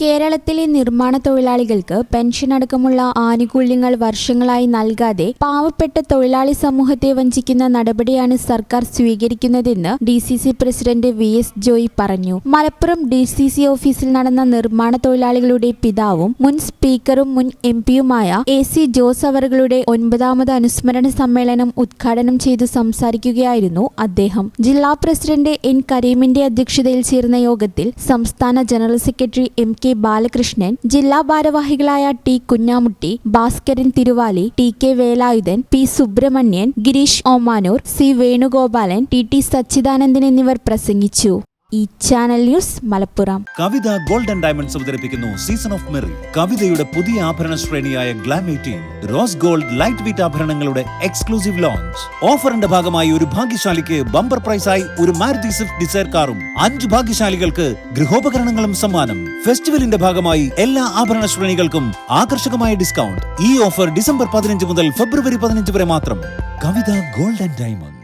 കേരളത്തിലെ നിർമ്മാണ തൊഴിലാളികൾക്ക് പെൻഷൻ അടക്കമുള്ള ആനുകൂല്യങ്ങൾ വർഷങ്ങളായി നൽകാതെ പാവപ്പെട്ട തൊഴിലാളി സമൂഹത്തെ വഞ്ചിക്കുന്ന നടപടിയാണ് സർക്കാർ സ്വീകരിക്കുന്നതെന്ന് DCC പ്രസിഡന്റ് VS ജോയ് പറഞ്ഞു. മലപ്പുറം DCC ഓഫീസിൽ നടന്ന നിർമ്മാണ തൊഴിലാളികളുടെ പിതാവും മുൻ സ്പീക്കറും മുൻ MP-യുമായ AC ജോസ് അവറുകളുടെ 9ാമത് അനുസ്മരണ സമ്മേളനം ഉദ്ഘാടനം ചെയ്തു സംസാരിക്കുകയായിരുന്നു അദ്ദേഹം. ജില്ലാ പ്രസിഡന്റ് N കരീമിന്റെ അധ്യക്ഷതയിൽ ചേർന്ന യോഗത്തിൽ സംസ്ഥാന ജനറൽ സെക്രട്ടറി MK ബാലകൃഷ്ണൻ, ജില്ലാ ഭാരവാഹികളായ T Kunjamutty, Bhaskaran Thiruvali, TK Velayudhan, P Subramanian, Girish Omanoor, C Venugopalan, TT Sachidanandan എന്നിവർ പ്രസംഗിച്ചു. ഈ channel news Malappuram. Kavitha gold and diamonds അവതരിപ്പിക്കുന്നു സീസൺ ഓഫ് മെറി. കവിതയുടെ പുതിയ ആഭരണ ശ്രേണിയായ glam 18 rose gold light weight ആഭരണങ്ങളുടെ എക്സ്ക്ലൂസീവ് ലോഞ്ച്. ഓഫറിന്റെ ഭാഗമായി ഒരു ഭാഗ്യശാലിക്ക് ബമ്പർ പ്രൈസായി ഒരു മാരുതി സ്വിഫ്റ്റ് ഡിസയർ കാറും 5 ഭാഗ്യശാലികൾക്ക് ഗൃഹോപകരണങ്ങളും സമ്മാനം. ഫെസ്റ്റിവലിന്റെ ഭാഗമായി എല്ലാ ആഭരണ ശ്രേണികൾക്കും ആകർഷകമായ ഡിസ്കൗണ്ട്. ഈ ഓഫർ ഡിസംബർ 15 മുതൽ ഫെബ്രുവരി 15 വരെ മാത്രം. കവിത ഗോൾഡ് ആൻഡ് ഡയമണ്ട്.